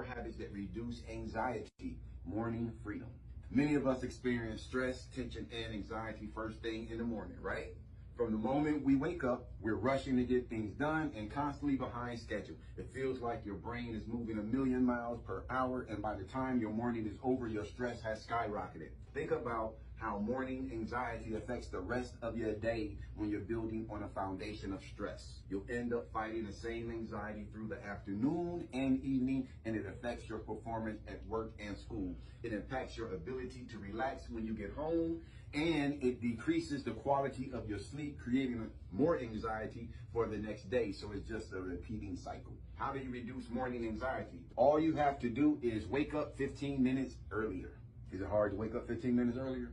4 habits that reduce anxiety. Morning freedom. Many of us experience stress, tension, and anxiety first thing in the morning, right? From the moment we wake up, we're rushing to get things done and constantly behind schedule. It feels like your brain is moving a million miles per hour, and by the time your morning is over, your stress has skyrocketed. Think about how morning anxiety affects the rest of your day when you're building on a foundation of stress. You'll end up fighting the same anxiety through the afternoon and evening, and it affects your performance at work and school. It impacts your ability to relax when you get home, and it decreases the quality of your sleep, creating more anxiety for the next day. So it's just a repeating cycle. How do you reduce morning anxiety? All you have to do is wake up 15 minutes earlier. Is it hard to wake up 15 minutes earlier?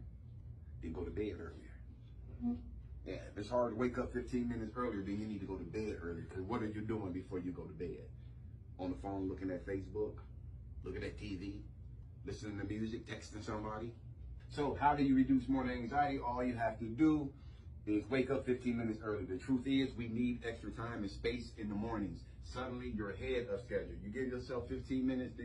Then go to bed earlier. Yeah, if it's hard to wake up 15 minutes earlier, then you need to go to bed earlier. Because what are you doing before you go to bed? On the phone, looking at Facebook, looking at TV, listening to music, texting somebody. So how do you reduce morning anxiety? All you have to do is wake up 15 minutes early. The truth is, we need extra time and space in the mornings. Suddenly, you're ahead of schedule. You give yourself 15 minutes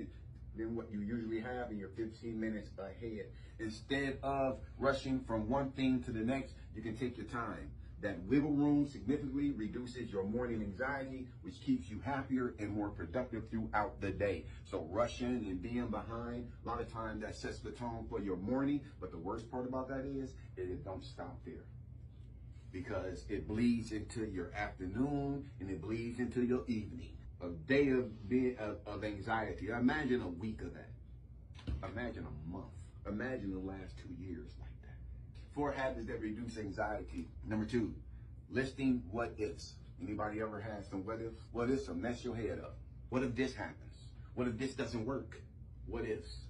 than what you usually have, and you're 15 minutes ahead. Instead of rushing from one thing to the next, you can take your time. That wiggle room significantly reduces your morning anxiety, which keeps you happier and more productive throughout the day. So rushing and being behind, a lot of times that sets the tone for your morning. But the worst part about that is it don't stop there, because it bleeds into your afternoon and it bleeds into your evening. A day of anxiety. Imagine a week of that. Imagine a month. Imagine the last 2 years like that. 4 habits that reduce anxiety. Number 2, listing what ifs. Anybody ever had some what ifs? What ifs will mess your head up. What if this happens? What if this doesn't work? What ifs?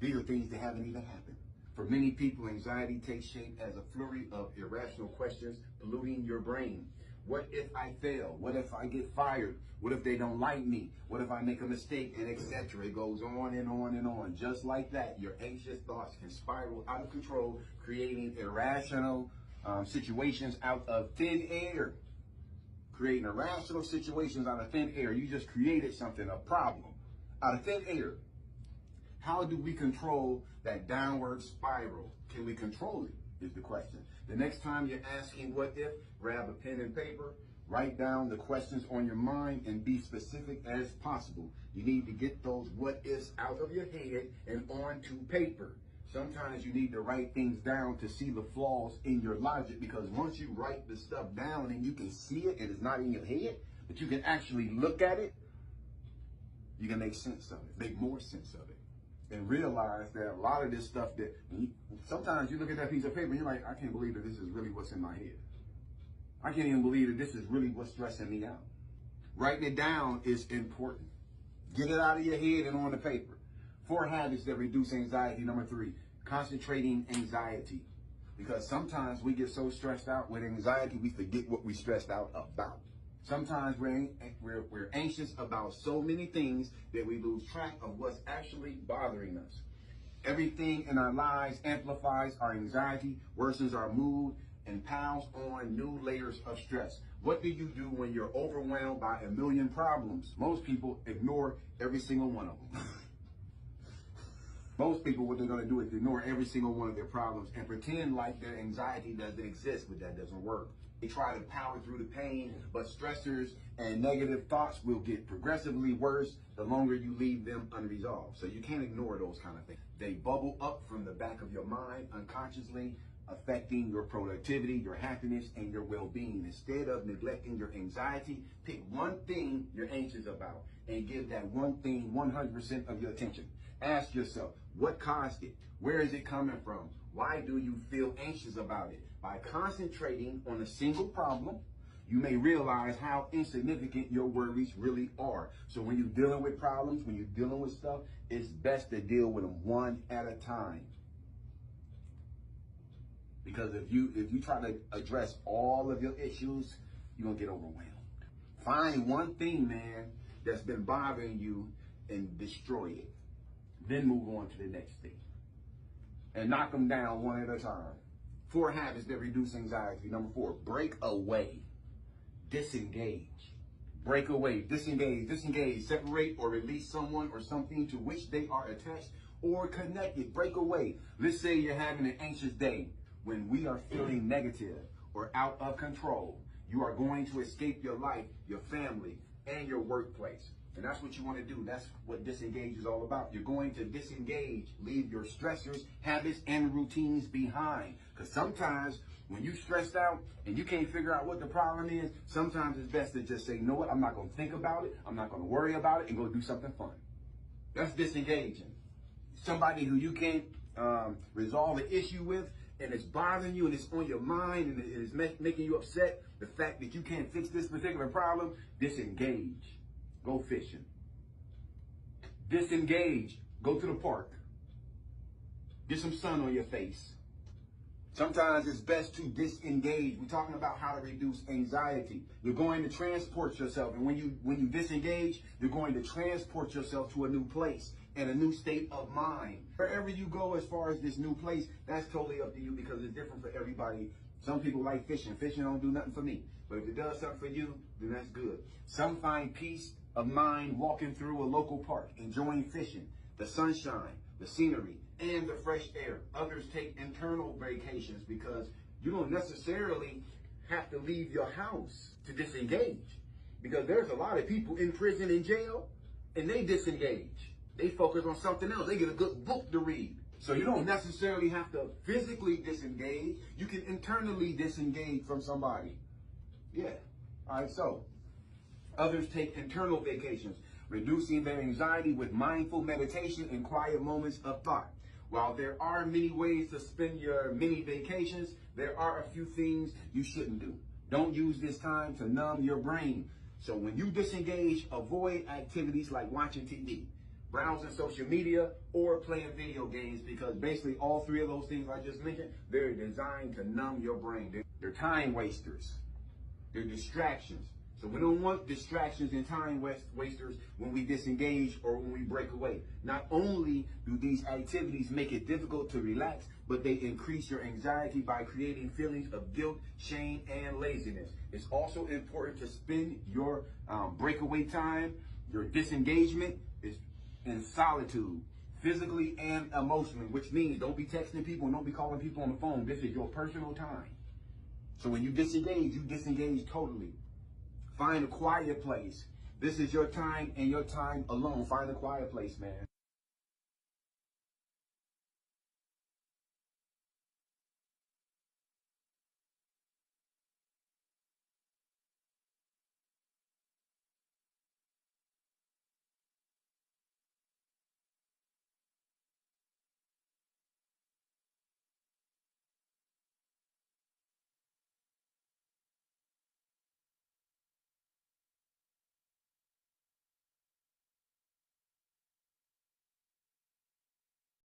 These are things that haven't even happened. For many people, anxiety takes shape as a flurry of irrational questions polluting your brain. What if I fail? What if I get fired? What if they don't like me? What if I make a mistake? And etc. It goes on and on and on. Just like that, your anxious thoughts can spiral out of control, creating irrational situations out of thin air. Creating irrational situations out of thin air. You just created something, a problem, out of thin air. How do we control that downward spiral? Can we control it, is the question. The next time you're asking what if, grab a pen and paper, write down the questions on your mind, and be specific as possible. You need to get those what ifs out of your head and onto paper. Sometimes you need to write things down to see the flaws in your logic, because once you write the stuff down and you can see it and it's not in your head, but you can actually look at it, you can make sense of it, make more sense of it. And realize that a lot of this stuff that sometimes you look at that piece of paper and you're like, I can't believe that this is really what's in my head. I can't even believe that this is really what's stressing me out. Writing it down is important. Get it out of your head and on the paper. 4 habits that reduce anxiety. Number 3, concentrating anxiety. Because sometimes we get so stressed out with anxiety, we forget what we stressed out about. Sometimes we're anxious about so many things that we lose track of what's actually bothering us. Everything in our lives amplifies our anxiety, worsens our mood, and piles on new layers of stress. What do you do when you're overwhelmed by a million problems? Most people ignore every single one of them. Most people, what they're going to do is ignore every single one of their problems and pretend like their anxiety doesn't exist, but that doesn't work. They try to power through the pain, but stressors and negative thoughts will get progressively worse the longer you leave them unresolved. So you can't ignore those kind of things. They bubble up from the back of your mind unconsciously, affecting your productivity, your happiness, and your well-being. Instead of neglecting your anxiety, pick one thing you're anxious about and give that one thing 100% of your attention. Ask yourself, what caused it? Where is it coming from? Why do you feel anxious about it? By concentrating on a single problem, you may realize how insignificant your worries really are. So when you're dealing with problems, when you're dealing with stuff, it's best to deal with them one at a time. Because if you try to address all of your issues, you're going to get overwhelmed. Find one thing, man, that's been bothering you and destroy it. Then move on to the next thing. And knock them down one at a time. 4 habits that reduce anxiety. Number 4, break away. Disengage. break away, disengage, separate or release someone or something to which they are attached or connected. Break away. Let's say you're having an anxious day. When we are feeling negative or out of control, you are going to escape your life, your family, and your workplace. And that's what you want to do. That's what disengage is all about. You're going to disengage, leave your stressors, habits, and routines behind. Because sometimes when you're stressed out and you can't figure out what the problem is, sometimes it's best to just say, you know what, I'm not going to think about it. I'm not going to worry about it and go do something fun. That's disengaging. Somebody who you can't resolve an issue with, and it's bothering you and it's on your mind and it is making you upset, the fact that you can't fix this particular problem, disengage. Go fishing. Disengage. Go to the park. Get some sun on your face. Sometimes it's best to disengage. We're talking about how to reduce anxiety. You're going to transport yourself. And when you disengage, you're going to transport yourself to a new place and a new state of mind. Wherever you go as far as this new place, that's totally up to you because it's different for everybody. Some people like fishing. Fishing don't do nothing for me. But if it does something for you, then that's good. Some find peace of mind walking through a local park, enjoying fishing, the sunshine, the scenery, and the fresh air. Others take internal vacations because you don't necessarily have to leave your house to disengage. Because there's a lot of people in prison and jail, and they disengage. They focus on something else. They get a good book to read. So you don't necessarily have to physically disengage. You can internally disengage from somebody. Yeah. All right, so others take internal vacations, reducing their anxiety with mindful meditation and quiet moments of thought. While there are many ways to spend your mini vacations, there are a few things you shouldn't do. Don't use this time to numb your brain. So when you disengage, avoid activities like watching TV, browsing social media, or playing video games, because basically all three of those things I just mentioned, they're designed to numb your brain. They're time wasters. They're distractions. So we don't want distractions and time wasters when we disengage or when we break away. Not only do these activities make it difficult to relax, but they increase your anxiety by creating feelings of guilt, shame, and laziness. It's also important to spend your breakaway time, your disengagement, is in solitude, physically and emotionally, which means don't be texting people and don't be calling people on the phone. This is your personal time. So when you disengage totally. Find a quiet place. This is your time and your time alone. Find a quiet place, man.